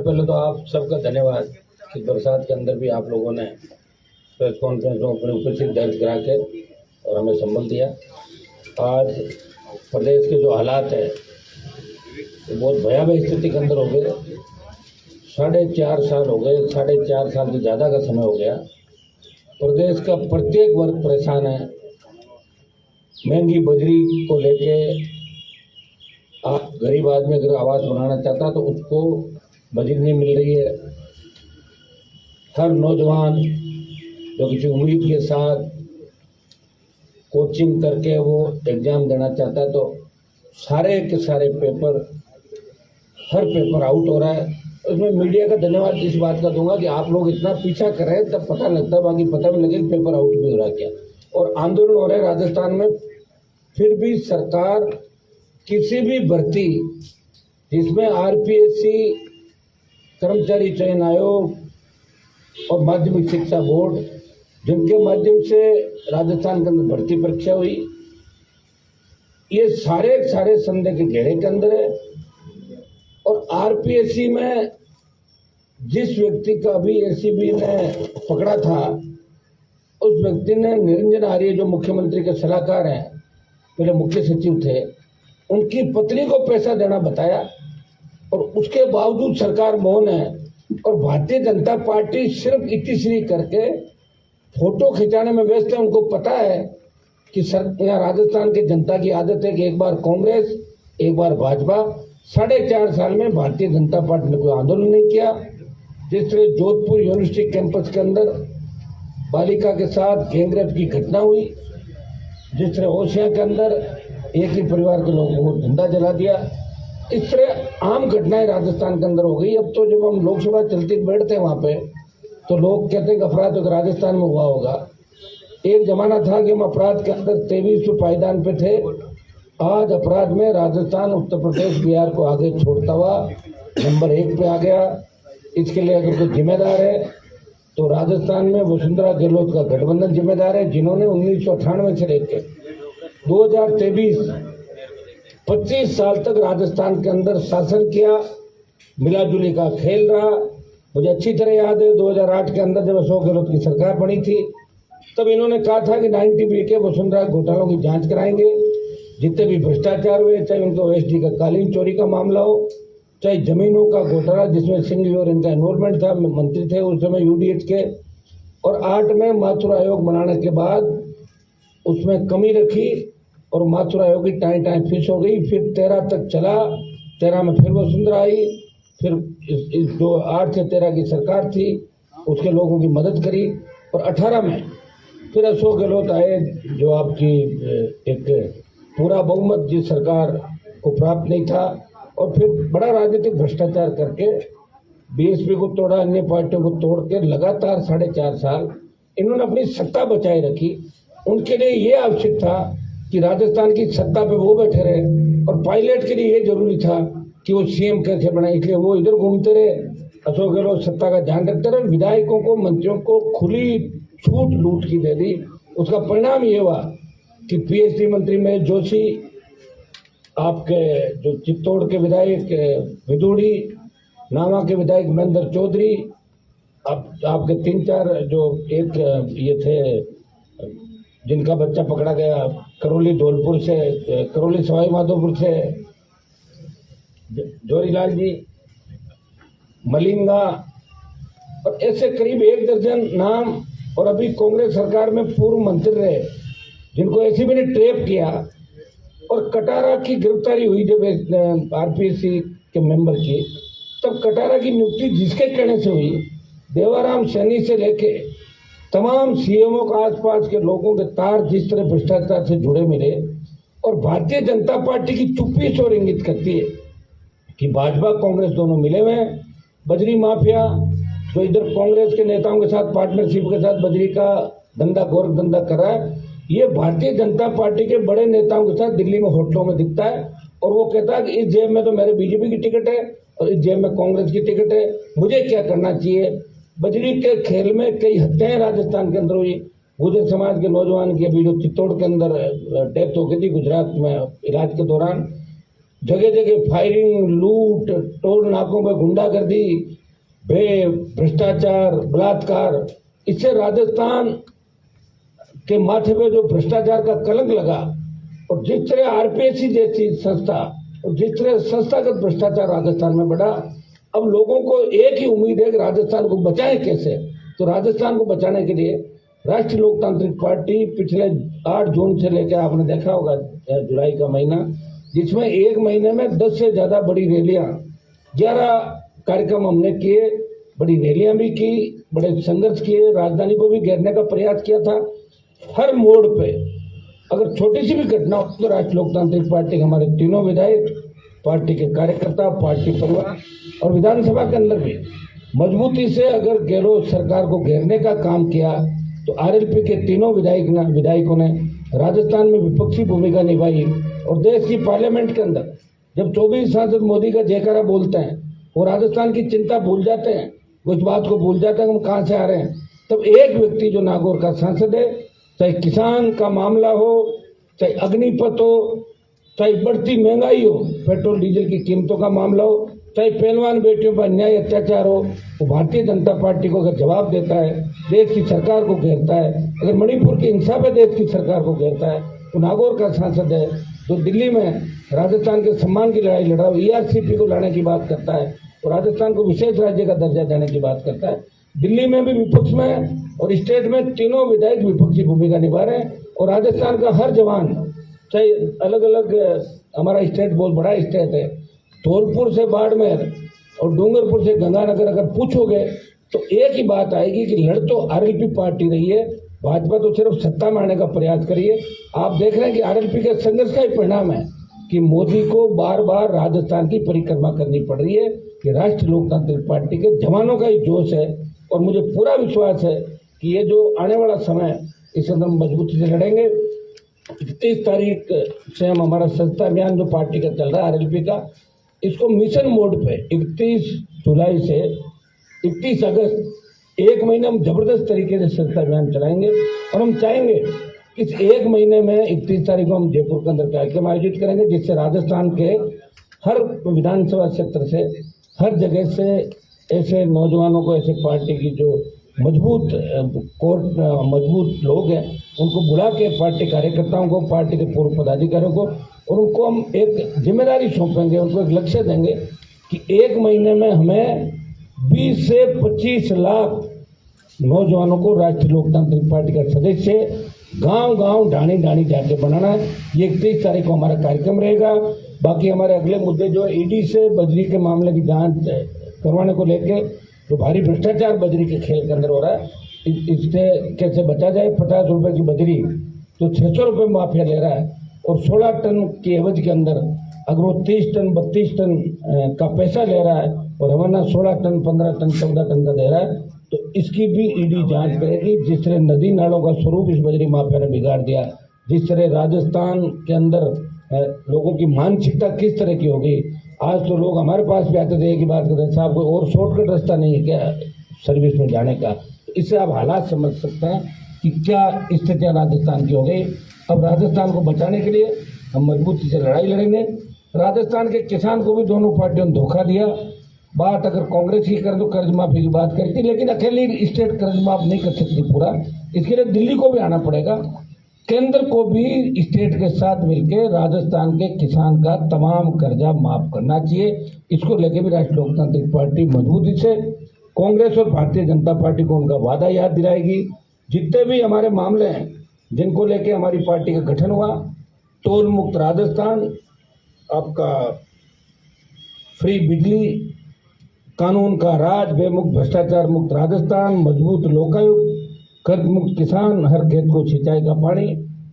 पहले तो आप सबका धन्यवाद कि बरसात के अंदर भी आप लोगों ने प्रेस कॉन्फ्रेंस में अपनी उपस्थिति दर्ज करा के और हमें संबल दिया। आज प्रदेश के जो हालात है वो बहुत भयावह स्थिति के अंदर हो गए। 4.5 साल हो गए, 4.5 साल से ज़्यादा का समय हो गया। प्रदेश का प्रत्येक वर्ग परेशान है। महंगी बजरी को लेके आप गरीब आदमी अगर आवास बनाना चाहता तो उसको बजरी नहीं मिल रही है। हर नौजवान जो किसी उम्मीद के साथ कोचिंग करके वो एग्जाम देना चाहता है तो सारे के सारे हर पेपर आउट हो रहा है। उसमें मीडिया का धन्यवाद इस बात का दूंगा कि आप लोग इतना पीछा कर रहे हैं, तब पता लगता है, बाकी पता भी लगे कि पेपर आउट भी हो रहा है क्या। और आंदोलन हो रहे हैं राजस्थान में, फिर भी सरकार किसी भी भर्ती जिसमें आरपीएससी, कर्मचारी चयन आयोग और माध्यमिक शिक्षा बोर्ड, जिनके माध्यम से राजस्थान के अंदर भर्ती परीक्षा हुई, ये सारे संदेह के घेरे के अंदर है। और आरपीएससी में जिस व्यक्ति का अभी एसीबी ने पकड़ा था, उस व्यक्ति ने निरंजन आर्य जो मुख्यमंत्री के सलाहकार हैं, पहले मुख्य सचिव थे, उनकी पत्नी को पैसा देना बताया और उसके बावजूद सरकार मौन है। और भारतीय जनता पार्टी सिर्फ इतिश्री करके फोटो खिंचाने में व्यस्त है। उनको पता है कि यहाँ राजस्थान की जनता की आदत है कि एक बार कांग्रेस एक बार भाजपा। 4.5 साल में भारतीय जनता पार्टी ने कोई आंदोलन नहीं किया। जिस तरह जोधपुर यूनिवर्सिटी कैंपस के अंदर बालिका के साथ गैंगरेप की घटना हुई, जिस तरह ओसिया के अंदर एक ही परिवार के लोगों को जिंदा जला दिया, इस तरह आम घटनाएं राजस्थान के अंदर हो गई। अब तो जब हम लोकसभा चलती बैठते हैं वहां पे तो लोग कहते हैं कि अपराध तो राजस्थान में हुआ होगा। एक जमाना था कि हम अपराध के अंदर 23 पायदान पे थे। आज अपराध में राजस्थान, उत्तर प्रदेश, बिहार को आगे छोड़ता हुआ नंबर 1 पे आ गया। इसके लिए अगर कोई जिम्मेदार है तो राजस्थान में वसुंधरा गहलोत का गठबंधन जिम्मेदार है, जिन्होंने 1998 से लेकर 2023 25 साल तक राजस्थान के अंदर शासन किया। मिलाजुली का खेल रहा। मुझे अच्छी तरह याद है 2008 के अंदर जब अशोक गहलोत की सरकार बनी थी, तब इन्होंने कहा था कि 90B के वसुंधरा घोटालों की जांच कराएंगे। जितने भी भ्रष्टाचार हुए, चाहे उनको ओएसडी का कालीन चोरी का मामला हो, चाहे जमीनों का घोटाला जिसमें सिंह और इनका इन्वॉल्वमेंट था, मंत्री थे उस समय यूडीएच के। और 8 में माथुर आयोग बनाने के बाद उसमें कमी रखी और माथुर आयोग की टाई फिश हो गई। फिर 13 तक चला, 13 में फिर वसुंधरा आई, फिर जो 8 से 13 की सरकार थी उसके लोगों की मदद करी। और 18 में फिर अशोक गहलोत आए, जो आपकी एक पूरा बहुमत जिस सरकार को प्राप्त नहीं था, और फिर बड़ा राजनीतिक भ्रष्टाचार करके बीएसपी को तोड़ा, अन्य पार्टियों को तोड़ के लगातार 4.5 साल इन्होंने अपनी सत्ता बचाए रखी। उनके लिए ये आवश्यक था कि राजस्थान की सत्ता पे वो बैठे रहे, और पायलट के लिए ये जरूरी था कि वो सीएम कैसे बनाए, इसलिए वो इधर घूमते रहे। अशोक गहलोत सत्ता का ध्यान रखते रहे। विधायकों को, मंत्रियों को खुली छूट लूट की दे दी। उसका परिणाम ये हुआ कि पीएचडी मंत्री महेश जोशी, आपके जो चित्तौड़ के विधायक विदुड़ी, नावा के विधायक महेंद्र चौधरी, आपके 3-4 जो एक ये थे जिनका बच्चा पकड़ा गया करौली धौलपुर से, करौली सवाई माधोपुर से, जोरीलाल जी, मलिंगा, और ऐसे करीब 1 दर्जन नाम। और अभी कांग्रेस सरकार में पूर्व मंत्री रहे जिनको एसीबी ने ट्रैप किया। और कटारा की गिरफ्तारी हुई जब आरपीएससी के मेंबर की, तब कटारा की नियुक्ति जिसके कहने से हुई, देवाराम सैनी से लेके तमाम सीएमओ का आसपास के लोगों के तार जिस तरह भ्रष्टाचार से जुड़े मिले। और भारतीय जनता पार्टी की चुप्पी इस ओर इंगित करती है कि भाजपा कांग्रेस दोनों मिले हुए हैं। बजरी माफिया जो इधर कांग्रेस के नेताओं के साथ पार्टनरशिप के साथ बजरी का धंधा, गोरख धंधा कर रहा है, ये भारतीय जनता पार्टी के बड़े नेताओं के साथ दिल्ली में होटलों में दिखता है। और वो कहता है कि इस जेब में तो मेरे बीजेपी की टिकट है और इस जेब में कांग्रेस की टिकट है, मुझे क्या करना चाहिए। बजरी के खेल में कई हत्याएं राजस्थान के अंदर हुई। गुर्जर समाज के नौजवान की अभी जो चित्तौड़ के अंदर डेथ हो गई थी गुजरात में इलाज के दौरान, जगह जगह फायरिंग, लूट, टोल नाकों पर गुंडागर्दी, भ्रष्टाचार, बलात्कार, इससे राजस्थान के माथे पे जो भ्रष्टाचार का कलंक लगा और जिस तरह आरपीएससी जैसी संस्था और जिस तरह संस्थागत भ्रष्टाचार राजस्थान में बढ़ा, अब लोगों को एक ही उम्मीद है कि राजस्थान को बचाएं कैसे। तो राजस्थान को बचाने के लिए राष्ट्रीय लोकतांत्रिक पार्टी पिछले 8 जून से लेकर आपने देखा होगा जुलाई का महीना, जिसमें एक महीने में 10 से ज्यादा बड़ी रैलियां, 11 कार्यक्रम हमने किए, बड़ी रैलियां भी की, बड़े संघर्ष किए, राजधानी को भी घेरने का प्रयास किया था। हर मोड़ पे अगर छोटी सी भी घटना हो तो राष्ट्रीय लोकतांत्रिक पार्टी के हमारे तीनों विधायक, पार्टी के कार्यकर्ता, पार्टी परिवार और विधानसभा के अंदर भी मजबूती से अगर गहलोत सरकार को घेरने का काम किया, तो आरएलपी के तीनों विधायकों ने राजस्थान में विपक्षी भूमिका निभाई और देश की पार्लियामेंट के अंदर जब 24 सांसद मोदी का जयकारा बोलते हैं वो राजस्थान की चिंता भूल जाते हैं, वो इस बात को भूल जाते हैं हम कहाँ से आ रहे हैं, तब एक व्यक्ति जो नागौर का सांसद है, चाहे किसान का मामला हो, चाहे अग्निपथ हो, चाहे बढ़ती महंगाई हो, पेट्रोल डीजल की कीमतों का मामला हो, चाहे पहलवान बेटियों पर अन्याय अत्याचार हो, वो भारतीय जनता पार्टी को अगर जवाब देता है, देश की सरकार को घेरता है, अगर मणिपुर की हिंसा पे देश की सरकार को घेरता है, तो नागौर का सांसद है जो दिल्ली में राजस्थान के सम्मान की लड़ाई लड़ रहा है, ईआरसीपी को लाने की बात करता है और राजस्थान को विशेष राज्य का दर्जा देने की बात करता है। दिल्ली में भी विपक्ष में और स्टेट में तीनों विधायक विपक्षी भूमिका निभा रहे हैं और राजस्थान का हर जवान, चाहे अलग अलग, हमारा स्टेट बहुत बड़ा स्टेट है, धौलपुर से बाड़मेर और डूंगरपुर से गंगानगर अगर पूछोगे तो एक ही बात आएगी कि लड़ तो आरएलपी पार्टी रही है, भाजपा तो सिर्फ सत्ता में आने का प्रयास करिए। आप देख रहे हैं कि आरएलपी के संघर्ष का ही परिणाम है कि मोदी को बार बार राजस्थान की परिक्रमा करनी पड़ रही है, कि राष्ट्रीय लोकतांत्रिक पार्टी के जवानों का ही जोश है और मुझे पूरा विश्वास है कि ये जो आने वाला समय इसे हम मजबूती से लड़ेंगे। 31 तारीख से हम हमारा सत्ता अभियान जो पार्टी का चल रहा है आरएलपी का, इसको मिशन मोड पे 31 जुलाई से 31 अगस्त एक महीने हम जबरदस्त तरीके से सत्ता अभियान चलाएंगे और हम चाहेंगे इस एक महीने में 31 तारीख को हम जयपुर के अंदर कार्यक्रम आयोजित करेंगे, जिससे राजस्थान के हर विधानसभा क्षेत्र से, हर जगह से ऐसे नौजवानों को, ऐसे पार्टी की जो मजबूत लोग हैं उनको बुला के, पार्टी कार्यकर्ताओं को, पार्टी के पूर्व पदाधिकारियों को, और उनको हम एक जिम्मेदारी सौंपेंगे, उनको एक लक्ष्य देंगे कि एक महीने में हमें 20 से 25 लाख नौजवानों को राष्ट्रीय लोकतांत्रिक पार्टी का सदस्य गांव-गांव, ढाणी-ढाणी जाके बनाना है। ये 31 तारीख को हमारा कार्यक्रम रहेगा। बाकी हमारे अगले मुद्दे जो ईडी से बजरी के मामले की जांच करवाने को लेके, तो भारी भ्रष्टाचार बजरी के खेल के अंदर हो रहा है, इससे कैसे बचा जाए। 50 रुपए की बजरी तो 600 रुपये माफिया ले रहा है और 16 टन की एवज के अंदर अगर वो 30 टन 32 टन का पैसा ले रहा है और हमारा 16 टन 15 टन 14 टन का दे रहा है, तो इसकी भी ईडी जांच करेगी। जिस तरह नदी नालों का स्वरूप इस बजरी माफिया ने बिगाड़ दिया, जिस तरह राजस्थान के अंदर लोगों की मानसिकता किस तरह की होगी। आज तो लोग हमारे पास भी आते थे, एक ही बात करते हैं, साहब कोई और शॉर्टकट रास्ता नहीं है क्या सर्विस में जाने का। इससे आप हालात समझ सकते हैं कि क्या स्थितियां राजस्थान की हो गई। अब राजस्थान को बचाने के लिए हम मजबूती से लड़ाई लड़ेंगे। राजस्थान के किसान को भी दोनों पार्टियों ने धोखा दिया। बात अगर कांग्रेस की करें तो कर्ज माफी की बात करती, लेकिन अकेली स्टेट कर्ज माफ नहीं कर सकती पूरा, इसके लिए दिल्ली को भी आना पड़ेगा। केंद्र को भी स्टेट के साथ मिलकर राजस्थान के किसान का तमाम कर्जा माफ करना चाहिए। इसको लेकर भी राष्ट्रीय लोकतांत्रिक पार्टी मजबूती से कांग्रेस और भारतीय जनता पार्टी को उनका वादा याद दिलाएगी। जितने भी हमारे मामले हैं जिनको लेके हमारी पार्टी का गठन हुआ, टोल मुक्त राजस्थान, आपका फ्री बिजली, कानून का राज, बेमुक्त भ्रष्टाचार मुक्त राजस्थान, मजबूत लोकायुक्त, कर्ज मुक्त किसान, हर खेत को सिंचाई का पानी,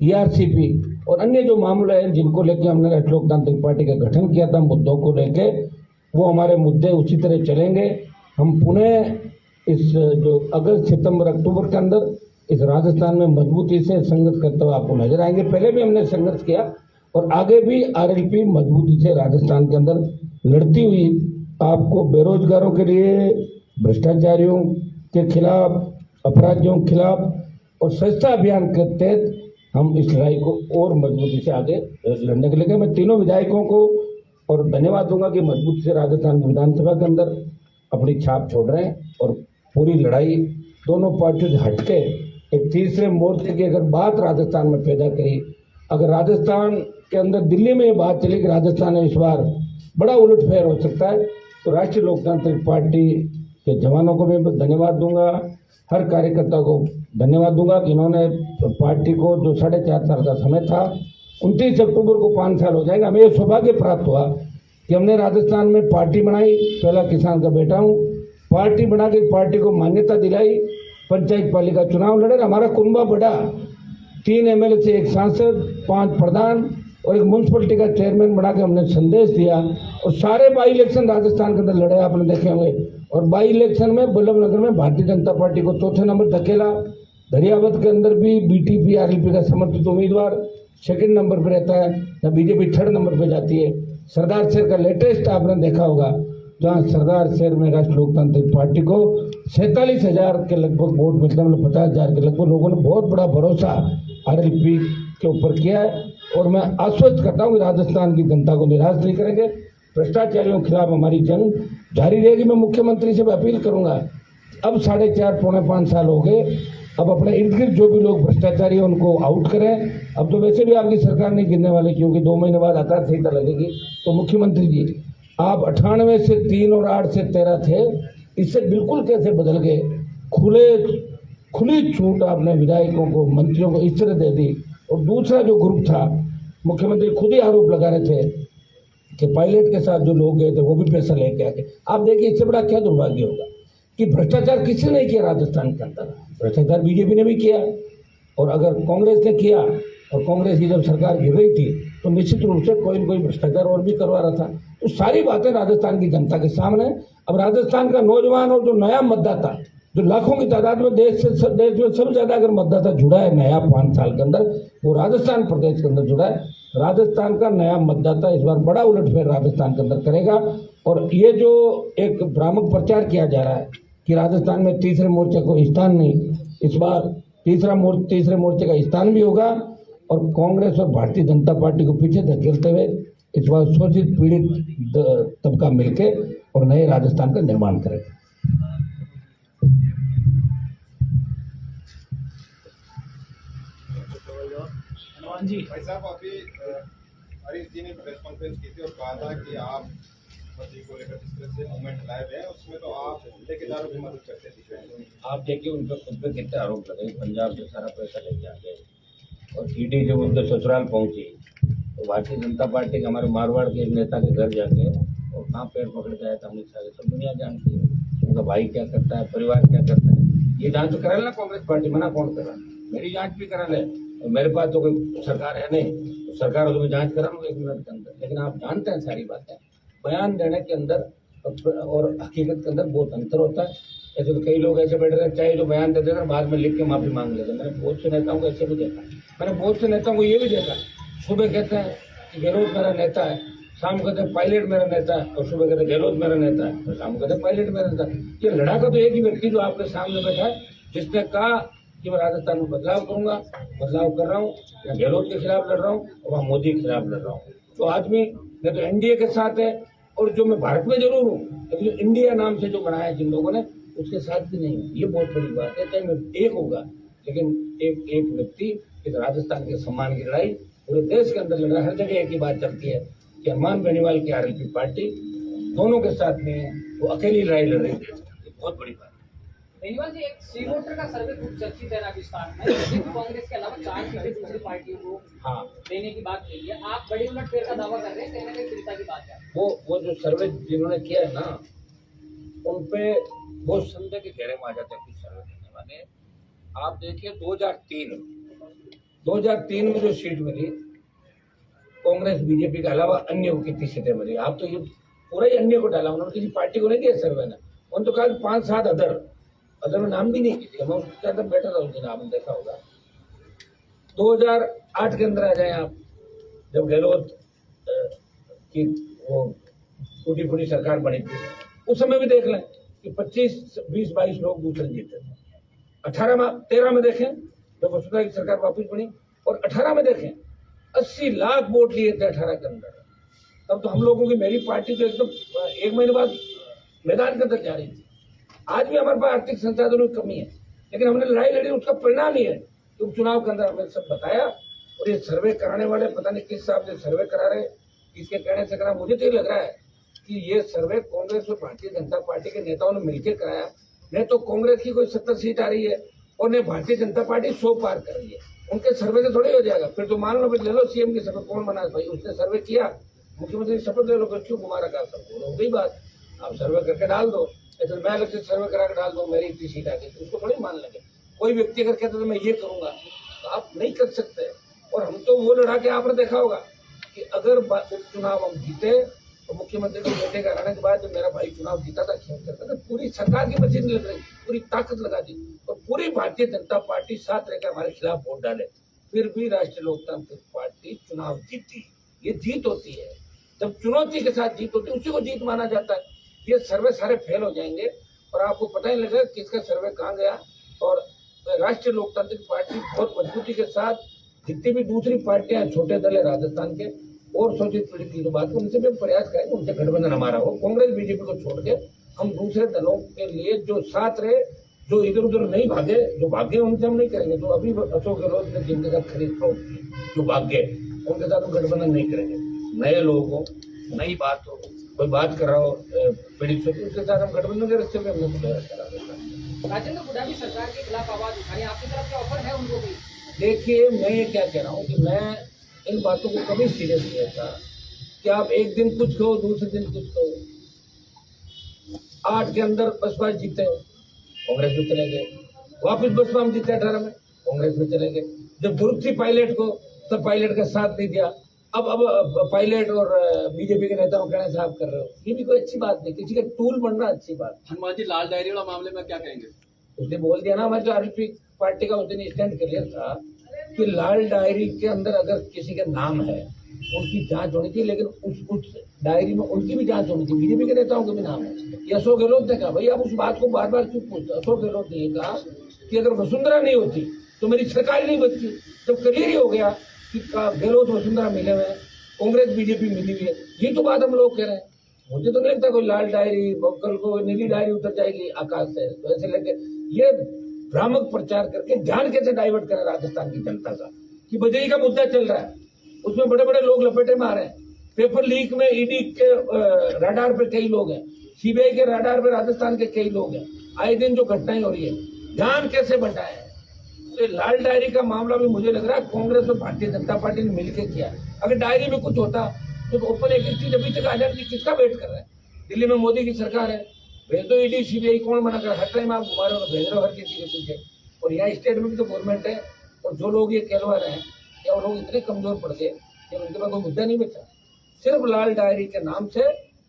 ईआरसीपी और अन्य जो मामले हैं जिनको लेके हमने राष्ट्रीय लोकतांत्रिक पार्टी का गठन किया था, मुद्दों को लेके वो हमारे मुद्दे उसी तरह चलेंगे। हम पुनः इस जो अगस्त सितंबर अक्टूबर के अंदर इस राजस्थान में मजबूती से संघर्ष करते हुए आपको नजर आएंगे। पहले भी हमने संघर्ष किया और आगे भी आरएलपी मजबूती से राजस्थान के अंदर लड़ती हुई आपको बेरोजगारों के लिए, भ्रष्टाचारियों के खिलाफ, अपराधियों के खिलाफ और स्वच्छता अभियान के तहत हम इस लड़ाई को और मजबूती से आगे लड़ने के लिए। मैं तीनों विधायकों को और धन्यवाद दूंगा कि मजबूत से राजस्थान विधानसभा के अंदर अपनी छाप छोड़ रहे हैं और पूरी लड़ाई दोनों पार्टियों से हटके एक तीसरे मोर्चे की अगर बात राजस्थान में पैदा करी, अगर राजस्थान के अंदर दिल्ली में ये बात चली कि राजस्थान में इस बार बड़ा उलटफेर हो सकता है, तो राष्ट्रीय लोकतांत्रिक पार्टी के जवानों को भी धन्यवाद दूंगा, हर कार्यकर्ता को धन्यवाद दूंगा कि इन्होंने पार्टी को जो 4.5 साल का समय था, 29 अक्टूबर को 5 साल हो जाएगा। हमें ये सौभाग्य प्राप्त हुआ कि हमने राजस्थान में पार्टी बनाई, पहला किसान का बेटा हूँ, पार्टी बना के पार्टी को मान्यता दिलाई, पंचायत पालिका चुनाव लड़े, हमारा कुनबा बढ़ा, 3 एमएलए से 1 सांसद, 5 प्रधान और एक म्यूनसिपलिटी का चेयरमैन बना के हमने संदेश दिया और सारे बाई इलेक्शन राजस्थान के अंदर लड़े, आपने देखे होंगे। और बाई इलेक्शन में बल्लभनगर में भारतीय जनता पार्टी को चौथे नंबर धकेला, दरियावत के अंदर भी बीटीपी आरएलपी का समर्थित उम्मीदवार 2nd नंबर पर रहता है, या बीजेपी 3rd नंबर पर जाती है। सरदार शहर का लेटेस्ट आपने देखा होगा, जहाँ सरदार शहर में राष्ट्रीय लोकतांत्रिक पार्टी को 47,000 के लगभग वोट मिलते हैं, 50,000 के लगभग लोगों ने बहुत बड़ा भरोसा आरएलपी के ऊपर किया है। और मैं आश्वस्त करता हूँ कि राजस्थान की जनता को निराश नहीं करेंगे, भ्रष्टाचारियों के खिलाफ हमारी जंग जारी रहेगी। मैं मुख्यमंत्री से भी अपील करूंगा, अब 4.5 पौने 5 साल हो गए, अब अपने इर्द गिर्द जो भी लोग भ्रष्टाचारी हैं उनको आउट करें। अब तो वैसे भी आपकी सरकार नहीं गिरने वाली, क्योंकि 2 महीने बाद आचार संहिता लगेगी। तो मुख्यमंत्री जी, आप 98 से 3 और 8 से 13 थे, इससे बिल्कुल कैसे बदल गए? खुली छूट आपने विधायकों को, मंत्रियों को इस तरह दे दी। और दूसरा जो ग्रुप था, मुख्यमंत्री खुद ही आरोप लगा रहे थे कि पायलट के साथ जो लोग गए थे वो भी पैसा लेके आ गए। आप देखिए इससे बड़ा क्या दुर्भाग्य होगा कि भ्रष्टाचार किसी ने किया राजस्थान के अंदर, भ्रष्टाचार बीजेपी ने भी किया, और अगर कांग्रेस ने किया, और कांग्रेस की जब सरकार गिर रही थी तो निश्चित रूप से कोई न कोई भ्रष्टाचार और भी करवा रहा था। तो सारी बातें राजस्थान की जनता के सामने। अब राजस्थान का नौजवान और जो नया मतदाता, जो लाखों की तादाद में देश में सबसे ज्यादा अगर मतदाता जुड़ा है नया 5 साल के अंदर, वो राजस्थान प्रदेश के अंदर जुड़ा है। राजस्थान का नया मतदाता इस बार बड़ा उलटफेर राजस्थान के अंदर करेगा। और ये जो एक भ्रामक प्रचार किया जा रहा है कि राजस्थान में तीसरे मोर्चे को स्थान नहीं, इस बार तीसरे मोर्चे का स्थान भी होगा। और कांग्रेस और भारतीय जनता पार्टी को पीछे धकेलते हुए इस बार शोषित पीड़ित तबका मिलके और नए राजस्थान का निर्माण करेगा। जी भाई साहब, अभी हरीश जी ने प्रेस कॉन्फ्रेंस की थी और कहा था कि आप मोदी को लेकर जिस तरह से मूवमेंट लाए हुए हैं उसमें तो आप ठेकेदारों की मदद करते दिख रहे हैं। आप देखिए उन पर खुद पे कितने आरोप लगे, पंजाब से सारा पैसा लेके आ गए, और ईडी जब उनके ससुराल पहुंची तो भारतीय जनता पार्टी के हमारे मारवाड़ के एक नेता के घर जाके और कहाँ पैर पकड़ के आया था अमित शाह, सब दुनिया जानती है उनका भाई क्या करता है, परिवार क्या करता है। ये जांच तो करा लेना कांग्रेस पार्टी, मना कौन कर रहा है? मेरी जांच भी करा ले, और मेरे पास तो कोई सरकार है नहीं, तो सरकार हो तो मैं जांच करा लूँगा 1 मिनट के अंदर। लेकिन आप जानते हैं सारी बातें, बयान देने के अंदर और हकीकत के अंदर बहुत अंतर होता है। ऐसे तो कई लोग ऐसे बैठे रहते, चाहे जो बयान देते हैं बाद में लिख के माफी मांग लेते हैं। मैंने बहुत से नेताओं को ऐसे भी देखा, मैंने बहुत से नेताओं को ये भी देखा, सुबह कहते हैं कि गहलोत मेरा नेता है, शाम कहते हैं पायलट मेरा नेता है, और सुबह कहते हैं गहलोत मेरा नेता है, और शाम कहते हैं पायलट मेरा नेता है। ये लड़ाका तो एक ही व्यक्ति जो आपके सामने बैठा है, जिसने कहा कि मैं राजस्थान में बदलाव करूंगा, बदलाव कर रहा हूँ, या गहलोत के खिलाफ लड़ रहा हूँ और वहाँ मोदी के खिलाफ लड़ रहा हूँ। तो आदमी न तो एनडीए के साथ है, और जो मैं भारत में जरूर हूँ, लेकिन जो इंडिया नाम से जो बनाया जिन लोगों ने, उसके साथ भी नहीं हूँ। ये बहुत बड़ी बात है। चाहे मैं एक होगा, लेकिन एक व्यक्ति इस राजस्थान के सम्मान की लड़ाई पूरे देश के अंदर लड़ रहा है। हर जगह एक ही बात चलती है कि हनुमान बेनीवाल की आरएलपी पार्टी दोनों के साथ में है, वो अकेली लड़ाई लड़ रही है। बहुत बड़ी बात है। बेनीवाल जी, एक सी वोटर का सर्वे खूब चर्चित है राजस्थान में, कांग्रेस के अलावा 4 सीटें दूसरी पार्टियों को देने की बात कही है। आप बड़ी उलटफेर का दावा कर रहे हैं, कहीं ना कहीं चिंता की बात है। वो जो सर्वे जिन्होंने किया है ना, उन पे बहुत संदेह के घेरे में आ जाते हैं कुछ सर्वे करने वाले। आप देखिए 2003 में जो सीट मिली कांग्रेस बीजेपी के अलावा अन्य को कितनी सीटें मिली? आप तो ये पूरा ही अन्य को डाला, उन्होंने किसी पार्टी को नहीं दिया सर्वे ने। उन्होंने तो कहा 5-7 अदर में नाम भी नहीं किया। मैं उसके अंदर बैठा था उस दिन, आपने देखा होगा। 2008 के अंदर आ जाए आप, जब गहलोत की वो टूटी-फूटी सरकार बनी थी, उस समय भी देख लें कि 25, 20, 22 लोग दूसरे जीते थे। 13 में देखें जब वसुंधरा की सरकार वापस बनी, और 18 में देखें 80 लाख वोट लिए थे 18 के अंदर। तब तो हम लोगों की मेरी पार्टी तो एकदम 1 महीने बाद मैदान के अंदर जा रही थी। आज भी हमारे पास आर्थिक संसाधनों की कमी है, लेकिन हमने लड़ाई लड़ी, उसका परिणाम ही है कि उपचुनाव के अंदर हमें सब बताया। और ये सर्वे कराने वाले पता नहीं किस हिसाब से सर्वे करा रहे, किसके कहने से करा। मुझे तो ये लग रहा है कि ये सर्वे कांग्रेस और भारतीय जनता पार्टी के नेताओं ने मिलकर कराया। नहीं तो कांग्रेस की कोई 70 सीट आ रही है और नहीं भारतीय जनता पार्टी 100 पार कर रही है। उनके सर्वे से थोड़ी हो जाएगा। फिर तो मान लो, ले लो सीएम की शपथ, कौन बना भाई, उसने सर्वे किया, मुख्यमंत्री की शपथ ले लो, क्यों कुमार का सब हो गई बात। आप सर्वे करके डाल दो, ऐसे मैं अलग से सर्वे करा के डाल दो मेरी इतनी सीट आ गई, तो उसको थोड़ी मान लेंगे। कोई व्यक्ति अगर कहता तो मैं ये करूंगा, तो आप नहीं कर सकते। और हम तो वो लड़ा के आपने देखा होगा कि अगर उपचुनाव हम जीते तो मुख्यमंत्री के बेटे का रहने के बाद जब मेरा भाई चुनाव जीता था, खेल करता था, पूरी सरकार की मशीन लग रही, पूरी ताकत लगा दी और पूरी भारतीय जनता पार्टी साथ रहकर हमारे खिलाफ वोट डाले, फिर भी राष्ट्रीय लोकतांत्रिक पार्टी चुनाव जीती। ये जीत होती है, जब चुनौती के साथ जीत होती है उसी को जीत माना जाता है। ये सर्वे सारे फेल हो जाएंगे और आपको पता ही लगेगा किसका सर्वे कहाँ गया। और राष्ट्रीय लोकतांत्रिक पार्टी बहुत मजबूती के साथ, जितनी भी दूसरी पार्टियां छोटे दल है राजस्थान के और शोषित पीड़ित की जो बात है, उनसे भी प्रयास करेंगे, उनसे गठबंधन हमारा हो। कांग्रेस बीजेपी को छोड़ के हम दूसरे दलों के लिए जो साथ रहे, जो इधर उधर नहीं भागे, जो भागे उनसे हम नहीं करेंगे। तो अभी अशोक गहलोत ने जिनके साथ खरीद फरोख्त की, जो भागे, उनके साथ हम गठबंधन नहीं करेंगे। नए लोग हो, नई बात हो, कोई बात कर रहा हो पीड़ित से, उसके साथ हम गठबंधन के रास्ते में हमने करा। राजेंद्र हुड्डा भी सरकार के खिलाफ आवाज उठाई, आपकी तरफ से ऑफर है उनको भी? देखिए, मैं ये क्या कह रहा हूँ कि मैं इन बातों को कभी सीरियस नहीं लेता कि आप एक दिन कुछ कहो, दूसरे दिन कुछ कहो। 8 के अंदर बसपा जीते, कांग्रेस में चले गए, वापिस बसपा में जीते 18 में, कांग्रेस में चले गए। जब जरूरत थी पायलट को, तब पायलट का साथ नहीं दिया। अब पायलट और बीजेपी के नेताओं कहने से आप कर रहे हो, ये भी कोई अच्छी बात नहीं। किसी का टूल बनना अच्छी बात। हनुमान जी, लाल डायरी वाला मामले में क्या कहेंगे? उसने बोल दिया ना, हमारे जो आरपी पार्टी का उस दिन स्टैंड क्लियर था कि लाल डायरी के अंदर अगर किसी का नाम है उनकी जांच होनी चाहिए, लेकिन उस डायरी में उनकी भी जांच होनी चाहिए, बीजेपी के नेताओं के भी नाम है। ये अशोक गहलोत ने कहा, भाई आप उस बात को बार बार क्यों पूछते? अशोक गहलोत ने कहा कि अगर वसुंधरा नहीं होती तो मेरी सरकार ही नहीं बनती। जब क्लियर ही हो गया कि गहलोत वसुंधरा मिले हुए हैं, कांग्रेस बीजेपी मिली हुई है, ये तो बात हम लोग कह रहे हैं। मुझे तो नहीं लगता कोई लाल डायरी, कल को नीली डायरी उतर जाएगी आकाश से, तो ऐसे लेके ये भ्रामक प्रचार करके ध्यान कैसे डाइवर्ट करें राजस्थान की जनता का कि बजरी का मुद्दा चल रहा है, उसमें बड़े बड़े लोग लपेटे में आ रहे हैं। पेपर लीक में ईडी के रडार पे कई लोग हैं, सीबीआई के रडार पे राजस्थान के कई लोग हैं। आए दिन जो घटनाएं हो रही है, ध्यान कैसे बटाए। तो लाल डायरी का मामला भी मुझे लग रहा है कांग्रेस और भारतीय जनता पार्टी ने मिलकर किया। अगर डायरी में कुछ होता तो ओपन एक चीज अभी तक आ जाती, किसका वेट कर रहे हैं? दिल्ली में मोदी की सरकार है, भेज दो ईडी सीबीआई, कौन मना कर? हर टाइम आप घुमा रहे हो, भेज रहे हो हर किसी के पीछे। और यहाँ स्टेट में भी तो गवर्नमेंट है, और जो लोग ये कहलवा रहे हैं क्या वो लोग इतने कमजोर पड़ गए कि उनके पास कोई मुद्दा नहीं बचा? सिर्फ लाल डायरी के नाम से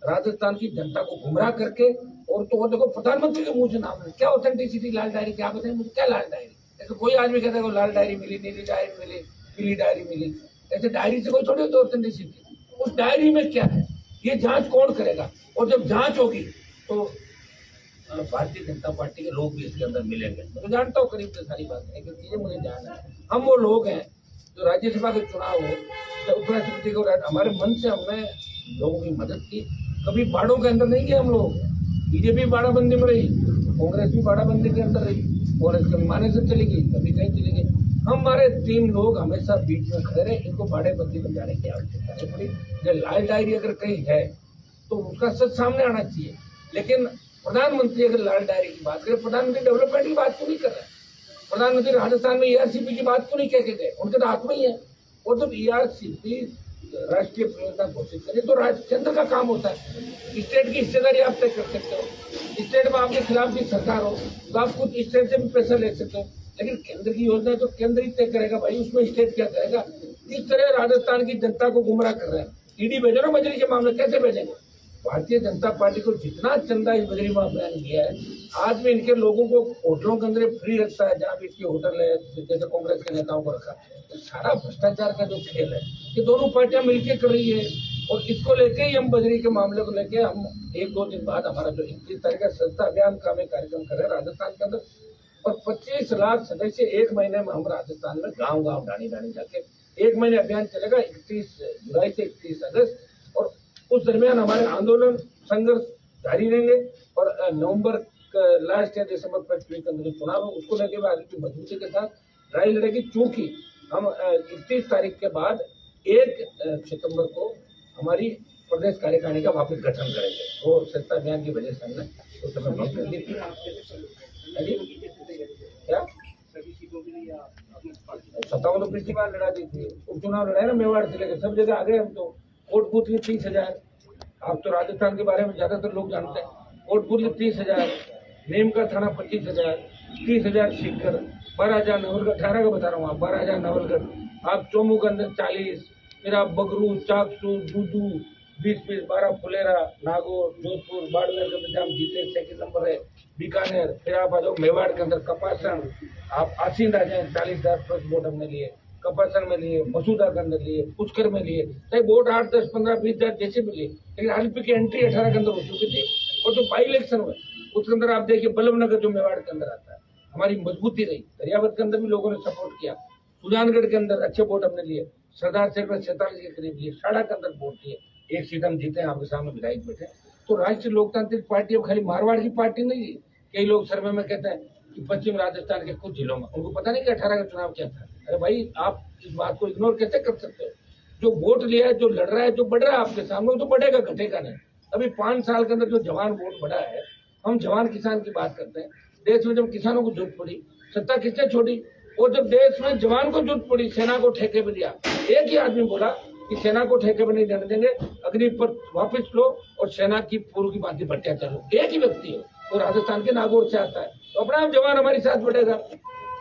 राजस्थान की जनता को गुमराह करके, और तो देखो प्रधानमंत्री के मुंह से नाम है, क्या ऑथेंटिसिटी लाल डायरी, क्या बताएं मुझे, क्या लाल डायरी? ऐसे कोई आदमी कहता है लाल डायरी मिली, नीली डायरी मिली, पीली डायरी मिली, ऐसे डायरी से कोई थोड़ी होती ऑथेंटिसिटी। उस डायरी में क्या है ये जांच कौन करेगा? और जब जांच होगी तो भारतीय जनता पार्टी के लोग भी इसके अंदर मिलेंगे। मैं तो जानता हूँ करीब से सारी बातें, लेकिन चीजें मुझे जानना है। हम वो लोग हैं जो राज्यसभा के चुनाव हो या उपराष्ट्रपति को, हमारे मन से हमने लोगों की मदद की। कभी बाड़ों के अंदर नहीं गए हम लोग। बीजेपी बाड़ाबंदी में रही, कांग्रेस भी बाड़ाबंदी के अंदर रही, कांग्रेस कभी माने से चली गई, कभी कहीं चली गई। हमारे 3 लोग हमेशा बीच में खड़े रहे, इनको बाड़ेबंदी में जाने की आवश्यकता नहीं पड़ी। जो लाल डायरी अगर कहीं है तो उसका सच सामने आना चाहिए। लेकिन प्रधानमंत्री अगर लाल डायरी की बात करें, प्रधानमंत्री डेवलपमेंट की बात क्यों नहीं कर रहे? प्रधानमंत्री राजस्थान में ईआरसीपी की बात क्यों नहीं कह के गए? उनके तो हाथ में ही है। और जब ईआरसीपी राष्ट्रीय परियोजना घोषित करें तो केंद्र का काम होता है। स्टेट की हिस्सेदारी आप तय कर सकते हो। स्टेट में आपके खिलाफ भी सरकार हो तो आप कुछ स्टेट से भी पैसा ले सकते हो, लेकिन केंद्र की योजना तो केंद्र ही तय करेगा भाई, उसमें स्टेट क्या करेगा? इस तरह राजस्थान की जनता को गुमराह कर रहे हैं। ईडी भेजो ना बजरी के मामले, कैसे भेजेंगे? भारतीय जनता पार्टी को जितना चंदा इस बजरी मामले ने दिया है, आज भी इनके लोगों को होटलों के अंदर फ्री रखता है, जहाँ भी इसकी होटल है, जैसे कांग्रेस के नेताओं को रखा। तो सारा भ्रष्टाचार का जो खेल है ये दोनों पार्टियां मिलकर कर रही है। और इसको लेके ही हम बजरी के मामले को लेके हम 1-2 दिन बाद हमारा जो 21 तारीख का स्वच्छता अभियान का हमें कार्यक्रम कर रहे हैं राजस्थान के अंदर, और 25 लाख सदस्य 1 महीने में हम राजस्थान में गाँव-गाँव, डाणी-डाणी जाके 1 महीने अभियान चलेगा, 31 जुलाई से 31 अगस्त। और उस दरमियान हमारे आंदोलन संघर्ष जारी रहेंगे और नवंबर लास्ट या दिसंबर फर्स्ट वीक के अंदर जो चुनाव है उसको लेकर आगे मजबूती के साथ लड़ाई लड़ेगी। चूंकि हम 31 तारीख के बाद 1 सितंबर को हमारी प्रदेश कार्यकारिणी का वापस गठन करेंगे। वो सत्ता अभियान की वजह से हमने उस समय भंग कर दी थी। क्या सत्ता तो पिछली बार लड़ा दी थी, उपचुनाव लड़ाए ना मेवाड़ से लेकर सब जगह आ गए हम तो। वोट बूथ लिए 30,000। आप तो राजस्थान के बारे में ज्यादातर लोग जानते हैं। वोट बूथ लिए 30,000, नीमका थाना 25,000, 30,000 सीकर, 12,000 नवलगढ़, 18 का बता रहा हूँ आप, 12,000 नवलगढ़, आप चोमू के अंदर 40, फिर आप बगरू, चाकसू, दूदू, 20 12 फुलेरा, नागौर, जोधपुर, बाड़मेर के अंदर हम जीते, सेकंड नंबर है बीकानेर। फिर आप आ जाओ मेवाड़ के अंदर कपासन, आप आसीन आ जाए 40,000 प्लस वोट हमने लिए, कपासन में लिए, मसूदा के अंदर लिए, पुष्कर में लिए, चाहे वोट 8, 10, 15, 20,000 जैसे भी लिए, लेकिन आरएलपी की एंट्री 18 के अंदर हो चुकी थी। और जो बाई इलेक्शन हुए उसके अंदर आप देखिए बल्लभनगर जो मेवाड़ के अंदर आता है, हमारी मजबूती रही। दरियावत के अंदर भी लोगों ने सपोर्ट किया, सुजानगढ़ के अंदर अच्छे वोट हमने लिए, सरदार शहर में 47 के करीब लिए, शाड़ा के अंदर वोट लिए, 1 सीट हम जीते हैं, आपके सामने विधायक बैठे। तो राष्ट्रीय लोकतांत्रिक पार्टी अब खाली मारवाड़ की पार्टी नहीं है। कई लोग सर्वे में कहते हैं कि पश्चिम राजस्थान के कुछ जिलों में, उनको पता नहीं कि 18 का चुनाव क्या था। अरे भाई आप इस बात को इग्नोर कैसे कर सकते हो? जो वोट लिया है, जो लड़ रहा है, जो बढ़ रहा है आपके सामने, वो तो बढ़ेगा, घटेगा नहीं। अभी 5 साल के अंदर जो जवान वोट बढ़ा है, हम जवान किसान की बात करते हैं। देश में जब किसानों को जरूरत पड़ी, सत्ता किसने छोड़ी? और जब देश में जवान को जरूरत पड़ी, सेना को ठेके पे दिया। एक ही आदमी बोला कि सेना को ठेके पे नहीं देने देंगे, अग्निपथ वापस लो और सेना की पूर्व की बातें भट्टिया चलो। एक ही व्यक्ति है, वो राजस्थान के नागौर से आता है, तो अपना जवान हमारे साथ बढ़ेगा।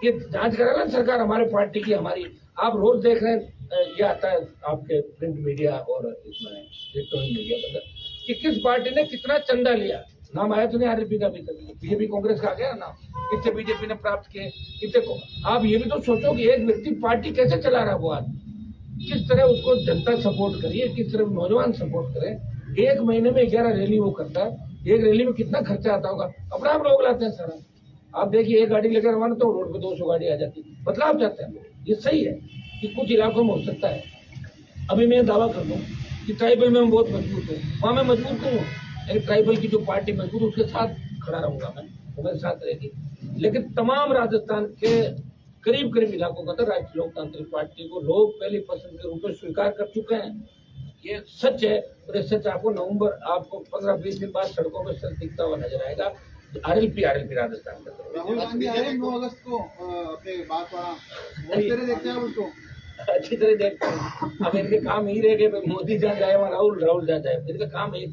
ये जांच करा ना सरकार हमारे पार्टी की, हमारी। आप रोज देख रहे हैं, ये आता है आपके प्रिंट मीडिया और इसमें इलेक्ट्रॉनिक मीडिया के अंदर कि किस पार्टी ने कितना चंदा लिया। नाम आया तो नहीं आरएलपी का अभी तक। बीजेपी कांग्रेस का आ गया नाम, कितने बीजेपी ने प्राप्त किए, कितने को। आप ये भी तो सोचो कि एक व्यक्ति पार्टी कैसे चला रहा है, वो आदमी किस तरह उसको जनता सपोर्ट करिए, किस तरह नौजवान सपोर्ट करें। 1 महीने में 11 रैली वो करता है, एक रैली में कितना खर्चा आता होगा, अपना आप लोग लाते हैं सारा। आप देखिए, एक गाड़ी लेकर रवाना तो रोड पे 200 गाड़ी आ जाती, बदलाव चाहते हैं। ये सही है कि कुछ इलाकों में हो सकता है। अभी मैं दावा कर दूं कि ट्राइबल में मैं बहुत मजबूत हूँ, वहां मैं मजबूत हूँ, लेकिन ट्राइबल की जो पार्टी मजबूत उसके साथ खड़ा रहूंगा मैं, वो मेरे साथ रहेगी। लेकिन तमाम राजस्थान के करीब करीब इलाकों का अंदर राष्ट्रीय लोकतांत्रिक पार्टी को लोग पहली पसंद के रूप में स्वीकार कर चुके हैं। ये सच है, और ये सच आपको नवंबर, आपको 15-20 दिन बाद सड़कों में सच दिखता हुआ नजर आएगा। आरएलपी राजस्थान का। राहुल गांधी आए 9 अगस्त को अपने बागवाड़ा, किस तरह देखते हैं आप उसको? अच्छी तरह देखते हैं। अब इनके काम ही रह गए, मोदी जहाँ जाए वहाँ राहुल जहाँ जाए। इनका काम एक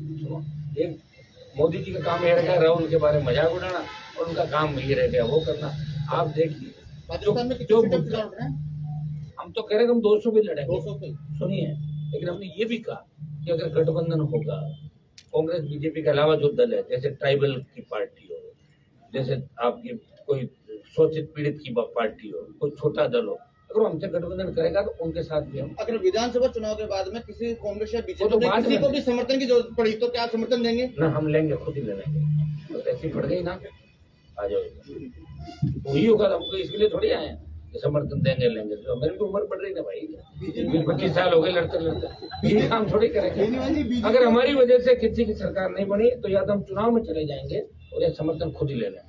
मोदी जी का काम यह रह गया राहुल के बारे में मजाक उड़ाना, और उनका काम ये रह गया वो करना। आप देखिए, जो हम तो कह रहे हैं हम 200 भी लड़ेंगे, 200 पे सुनिए। लेकिन हमने ये भी कहा कि अगर गठबंधन होगा, कांग्रेस बीजेपी के अलावा जो दल है, जैसे ट्राइबल की पार्टी हो, जैसे आपकी कोई शोषित पीड़ित की पार्टी हो, कोई छोटा दल हो, अगर वो हमसे गठबंधन करेगा तो उनके साथ भी हम। अगर विधानसभा चुनाव के बाद में किसी कांग्रेस या बीजेपी ने किसी को भी समर्थन की जरूरत पड़ी तो क्या आप समर्थन देंगे? ना, हम लेंगे, खुद ही ले लेंगे। तो ऐसी पड़ गई ना, आ जाओ, वही होगा। हमको इसके लिए थोड़ी आए कि समर्थन देंगे लेंगे। तो मेरी तो उम्र बढ़ रही है भाई, 25 साल हो गए लड़ते लड़ते, ये काम थोड़ी करेंगे। अगर हमारी वजह से किसी की सरकार नहीं बनी तो या तो हम चुनाव में चले जाएंगे और ये समर्थन खुद ही ले लेंगे।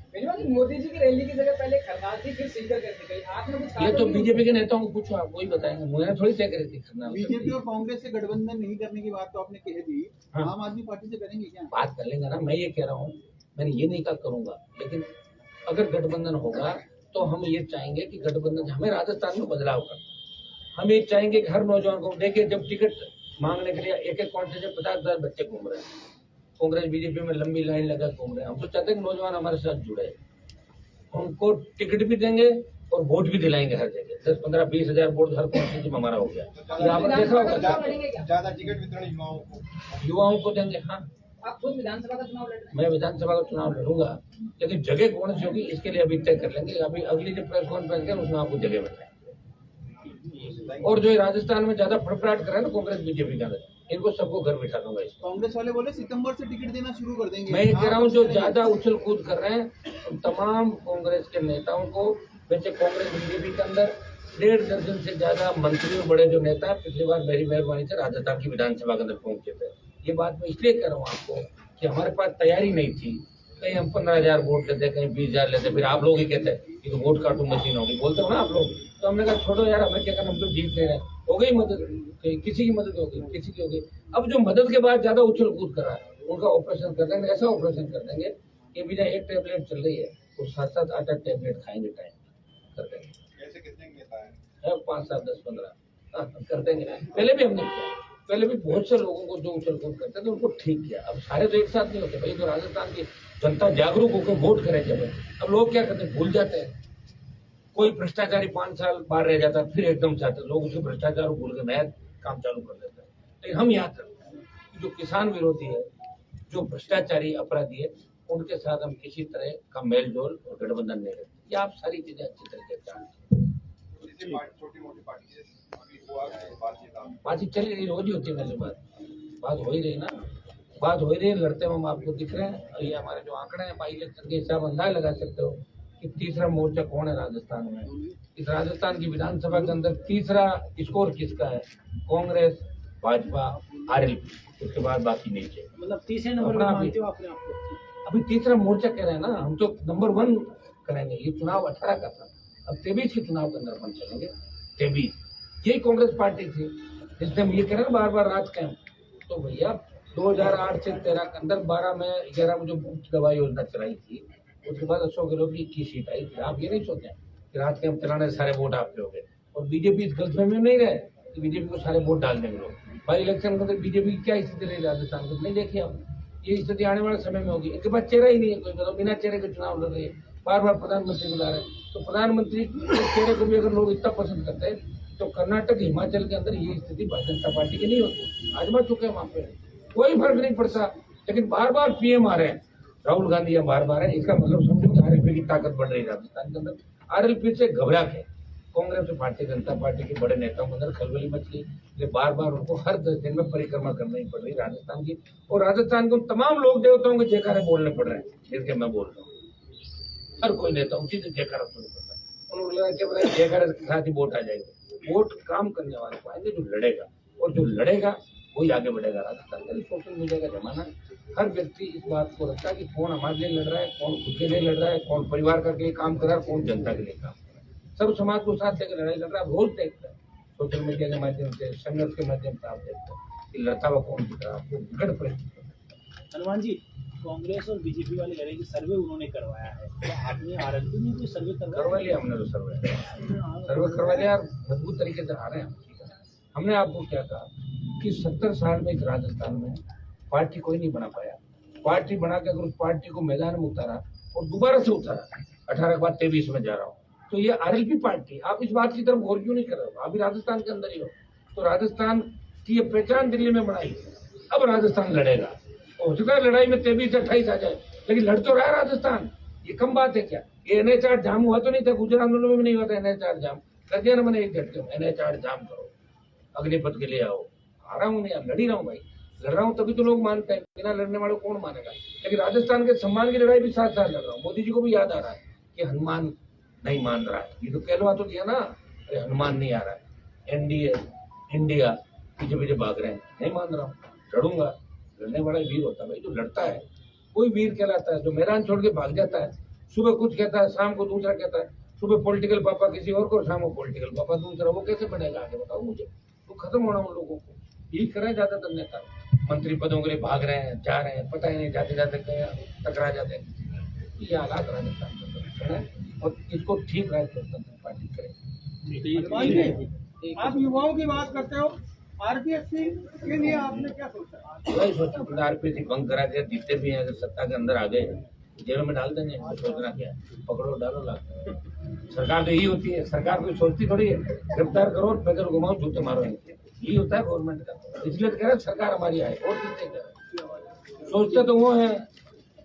मोदी जी की रैली की जगह पहले खरगाल थी, फिर सीकर करके गई। आपने कुछ ये तो बीजेपी के नेताओं को पूछो, आप वही बताएंगे, मुझे थोड़ी तय करी थी करना। बीजेपी और कांग्रेस से गठबंधन नहीं करने की बात तो आपने कह दी, हाँ। आम आदमी पार्टी से करेंगे क्या? बात कर लेंगे ना, मैं ये कह रहा हूँ, मैंने ये नहीं कहा करूंगा, लेकिन अगर गठबंधन होगा तो हम ये चाहेंगे कि गठबंधन, हमें राजस्थान में बदलाव करना। हम ये चाहेंगे कि हर नौजवान को, देखिए जब टिकट मांगने के लिए एक कॉन्स्टिट्यूंसी से 50,000 बच्चे घूम रहे हैं, कांग्रेस बीजेपी में लंबी लाइन लगा घूम रहे हैं। हम तो चाहते हैं कि नौजवान हमारे साथ जुड़े, उनको टिकट भी देंगे और वोट भी दिलाएंगे हर जगह। 10, 15, 20 हजार वोट हर कॉन्स्टिट्यूंसी में हमारा हो गया। यहाँ पर देखा होगा ज्यादा टिकट वितरण युवाओं को देंगे। हाँ, आप खुद विधानसभा का चुनाव लड़ रहे हैं? मैं विधानसभा का चुनाव लड़ूंगा, लेकिन जगह कौन सी होगी इसके लिए अभी तय कर लेंगे। अभी अगली जो प्रेस कॉन्फ्रेंस है उसमें आपको जगह बताएंगे। और जो राजस्थान में ज्यादा फड़फड़ाहट कर रहे हैं ना कांग्रेस बीजेपी का, इनको सबको घर बिठा दूंगा। कांग्रेस वाले बोले सितंबर से टिकट देना शुरू कर देंगे। मैं ये कह रहा हूँ, जो ज्यादा उछल कूद कर रहे हैं तमाम कांग्रेस के नेताओं को, वैसे कांग्रेस बीजेपी के अंदर 1.5 दर्जन से ज्यादा मंत्री और बड़े जो नेता पिछली बार मेरी मेहरबानी से राजस्थान की विधानसभा के अंदर पहुंचे थे। ये बात मैं इसलिए कर रहा हूँ आपको कि हमारे पास तैयारी नहीं थी। कहीं हम 15,000 वोट लेते, कहीं 20,000 लेते, फिर आप लोग ही कहते हैं कि तो वोट काटू मशीन होगी, बोलते हो ना आप लोग। तो हमने कहा छोड़ो यार, हमें क्या करना, हम तो जीत ले रहे हैं। हो गई मदद, किसी की मदद हो गई, किसी की हो गई। अब जो मदद के बाद ज्यादा उछल कूद कर रहा है, उनका ऑपरेशन कर देंगे, ऐसा ऑपरेशन कर देंगे कि बिना एक टैबलेट चल रही है वो 7-7, 8-8 टैबलेट खाएंगे, टाइम कर देंगे। ऐसे कितने नेता हैं? 5, 7, 10, 15 कर देंगे। पहले भी हमने किया, पहले भी बहुत से लोगों को जो उछल कूद करते थे उनको ठीक किया। अब सारे तो एक साथ नहीं होते भाई, तो राजस्थान की जनता जागरूक होकर वोट करे जब। अब लोग क्या करते हैं, भूल जाते हैं। कोई भ्रष्टाचारी 5 साल बाहर रह जाता है, फिर एकदम चाहते लोग उसे भ्रष्टाचार भूल के नया काम चालू कर देते हैं। लेकिन हम याद रखते हैं कि जो किसान विरोधी है, जो भ्रष्टाचारी अपराधी है, उनके साथ हम किसी तरह का मेल जोल और गठबंधन नहीं करते। ये आप सारी चीजें अच्छी तरीके से जानते हैं। छोटी मोटी पार्टी है, अभी हुआ बातचीत आप बातचीत चली रही, रोज ही होती है मेरे बात हो ही रही ना, बात हो ही रही है। लड़ते हुए हम आपको दिख रहे हैं। ये हमारे जो आंकड़े हैं बाई इलेक्शन के हिसाब अंदाज लगा सकते हो कि तीसरा मोर्चा कौन है राजस्थान में। इस राजस्थान की विधानसभा के अंदर तीसरा स्कोर किसका है? कांग्रेस, भाजपा, आरएलपी, उसके बाद बाकी नीचे। मतलब तीसरे नंबर पर मानते हो अपने आप को? अभी तीसरा मोर्चा कह रहे हैं ना, हम तो नंबर 1 करेंगे। ये चुनाव 18 का था, अब 23 के चुनाव के अंदर हम चलेंगे। 23 यही कांग्रेस पार्टी थी जिसने हम ये कह रहे हैं बार बार राज कैंप। तो भैया 2008 से 13 के अंदर 12 में 11 में जो मुफ्त दवा योजना चलाई थी, उसके बाद अशोक गहलोत की 21 सीट आई थी। आप ये नहीं सोचे कि राज कैंप चलाने से सारे वोट आपके हो गए। और बीजेपी इस गलतफहमी में नहीं रहे कि बीजेपी को सारे वोट डाल देंगे लोग। भाई इलेक्शन के अंदर बीजेपी की क्या स्थिति रही राजस्थान को नहीं देखी आप। ये स्थिति आने वाले समय में होगी। इनके पास चेहरा ही नहीं है, कोई बताओ, बिना चेहरे के चुनाव लड़ रही है। बार बार प्रधानमंत्री बुला रहे हैं, तो प्रधानमंत्री के चेहरे को भी अगर लोग इतना पसंद करते हैं तो कर्नाटक, हिमाचल के अंदर ये स्थिति भारतीय जनता पार्टी की नहीं होती। आजमा चुके हैं वहां पे, कोई फर्क नहीं पड़ता। लेकिन बार बार पीएम आ रहे हैं, राहुल गांधी यहाँ बार बार है, इसका मतलब समझो कि आरएलपी की ताकत बढ़ रही है राजस्थान के अंदर। आरएलपी से घबरा के कांग्रेस और भारतीय जनता पार्टी के बड़े नेताओं के अंदर खलबली मच गई। इसलिए बार बार उनको हर 10 दिन में परिक्रमा करनी पड़ रही राजस्थान की। और राजस्थान को तमाम लोक देवताओं के जयकारे बोलने पड़ रहे हैं, जिनके मैं बोल रहा हूँ। हर कोई नेता उसी से जयकारा सुनना पड़ता है। उन्होंने लगा कि जयकारे के साथ ही वोट आ जाएगा। वोट काम करने वाले को आएंगे, जो लड़ेगा, और जो लड़ेगा वही आगे बढ़ेगा। राजस्थान का सोशल मीडिया का जमाना है, हर व्यक्ति इस बात को रखता है कि कौन हमारे लिए लड़ रहा है, कौन खुद के लिए लड़ रहा है, कौन परिवार का लिए काम कर रहा है, कौन जनता के लिए काम कर रहा है। सब समाज को साथ लेकर लड़ाई लड़ रहा है। रोज देखते हैं सोशल मीडिया के माध्यम से, संघर्ष के माध्यम से आप देखते हैं कि लड़ता हुआ कौन दिख रहा है आपको। विकट परिस्थिति। हनुमान जी, कांग्रेस और बीजेपी वाले कह रहे हैं कि सर्वे उन्होंने करवाया है, तो आपने आरएलपी में कोई सर्वे करवा लिया? हमने तो सर्वे करवा लिया, मजबूत तरीके से आ रहे हैं। हमने आपको क्या कहा कि 70 साल में इस राजस्थान में पार्टी कोई नहीं बना पाया। पार्टी बना के अगर उस पार्टी को मैदान में उतारा और दोबारा से उतारा, 18 के बाद 23 में जा रहा हूँ, तो ये आरएलपी पार्टी। आप इस बात की तरफ गौर क्यों नहीं कर रहे हो? अभी राजस्थान के अंदर ही हो, तो राजस्थान की ये पहचान दिल्ली में बनाई। अब राजस्थान लड़ेगा, हो चुका है लड़ाई में 23 से 28 आ जाए, लेकिन लड़ तो रहा है राजस्थान। ये कम बात है क्या? ये NH8 जाम हुआ तो नहीं था, गुजरात आंदोलन में नहीं हुआ था NH8 जाम कर दिया ना मैंने एक घंटे में। NH8 जाम करो, अग्निपथ के लिए आओ। आ रहा हूँ नहीं, लड़ ही रहा हूँ भाई, लड़ रहा हूँ तभी तो लोग मानते हैं। बिना लड़ने वाले कौन मानेगा? लेकिन राजस्थान के सम्मान की लड़ाई भी साथ साथ लड़ रहा हूँ। मोदी जी को भी याद आ रहा है कि हनुमान नहीं मान रहा है। ये तो कहलवा तो दिया ना, अरे हनुमान नहीं आ रहा है, एनडीए इंडिया पीछे पीछे भाग रहे हैं, नहीं मान रहा हूँ, लड़ूंगा। लड़ने वाला वीर होता है भाई, जो लड़ता है कोई वीर कहलाता है। जो मैदान छोड़ के भाग जाता है, सुबह कुछ कहता है, शाम को दूसरा कहता है। सुबह पॉलिटिकल पापा किसी और को, शाम को पॉलिटिकल पापा दूसरा, वो कैसे बनेगा आगे बताओ मुझे? तो खत्म होना उन लोगों को। यही कर रहे हैं ज्यादातर नेता, मंत्री पदों के लिए भाग रहे हैं, जा रहे हैं, पता ही नहीं, जाते जाते टकरा जाते हैं। ये हालात राजस्थान के और इसको ठीक राजस्थान पार्टी करेगी। आप युवाओं की बात करते हो, आरपीएससी के लिए आपने क्या सोचा? वही सोचा, आरपीएससी भंग करा के जीतते भी हैं, अगर सत्ता के अंदर आ गए जेल में डाल देंगे। सोचना क्या है, पकड़ो डालो लाओ। सरकार तो यही होती है, सरकार कोई सोचती थोड़ी है गिरफ्तार करो और पैदल घुमाओ, जूते मारो। यही होता है गवर्नमेंट का। इसलिए तो कह रहे सरकार हमारी आए, और कितने कह रहे। सोचते तो वो है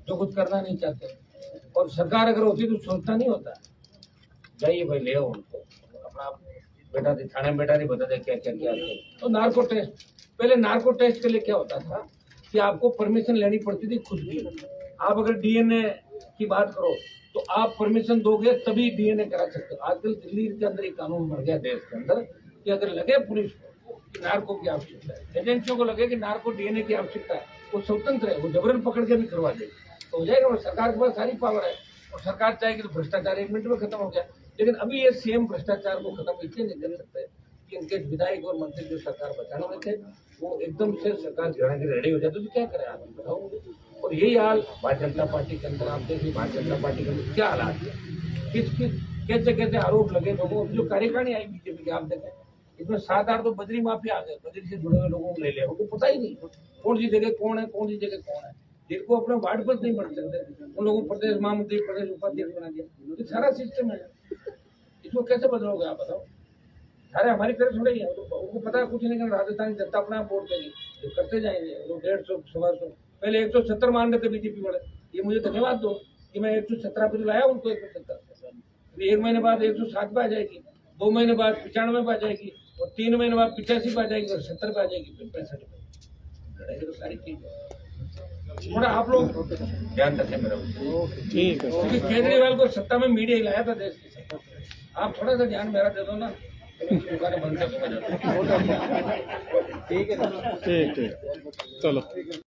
जो कुछ करना नहीं चाहते, और सरकार अगर होती तो सोचना नहीं होता। जाइए भाई, ले आओ उनको, अपना बेटा थी थाने में, बेटा नहीं बता दे क्या क्या किया। तो नार्को टेस्ट, पहले नार्को टेस्ट के लिए क्या होता था कि आपको परमिशन लेनी पड़ती थी खुद की। आप अगर डीएनए की बात करो तो आप परमिशन दोगे तभी डीएनए करा सकते हो। आजकल दिल्ली के अंदर एक कानून बन गया देश के अंदर कि अगर लगे पुलिस को कि नार्को की आवश्यकता है, एजेंसियों को लगे कि नार्को डीएनए की आवश्यकता है, वो स्वतंत्र है, वो जबरन पकड़ के भी करवा देगी तो हो जाएगा। सरकार के पास सारी पावर है और सरकार चाहेगी तो भ्रष्टाचार 1 मिनट में खत्म हो गया। लेकिन अभी ये सीएम भ्रष्टाचार को खत्म इसलिए नहीं कर सकते कि इनके विधायक और मंत्री जो सरकार बचाने में थे वो एकदम से सरकार गिराने के रेडी हो जाते तो क्या करें आप बताओ। और यही हाल भारतीय जनता पार्टी के अंदर आप देखिए, भारतीय जनता पार्टी के अंदर क्या हालात है, किस कैसे कैसे आरोप लगे लोगों जो कार्यकारिणी आई बीजेपी की आप देखें, इसमें 7-8 तो बद्री माफिया आ गए, बद्री से जुड़े हुए लोगों को ले लिया, उनको पता ही नहीं कौन सी जगह कौन है, कौन सी जगह कौन है, जिनको अपना वार्ड पर नहीं बन सकते उन लोगों को प्रदेश महामंत्री प्रदेश उपाध्यक्ष बना दिया। ये सारा सिस्टम है, इसको कैसे बदलोगे आप बताओ। सारे हमारी तरह थोड़े ही है, उनको पता है कुछ नहीं करना, राजस्थान जनता अपना वोट देगी तो करते जाएंगे लोग 150-125। पहले 170 मान रहे थे बीजेपी वाले, ये मुझे धन्यवाद दो कि मैं 117 पे लाया उनको 170। 1 महीने बाद 107 पे आ जाएगी, 2 महीने बाद 95 पे आ जाएगी और 3 महीने बाद 85 पे आ जाएगी और 70 पे आ जाएगी, फिर 65 पे। तो सारी चीज थोड़ा आप लोग ध्यान रखें मेरा, ठीक है। क्योंकि केजरीवाल को सत्ता में मीडिया हिलाया था देश की, आप थोड़ा सा ध्यान मेरा दे दो ना, दुकानें बंद कर दूंगा। ठीक है, चलो।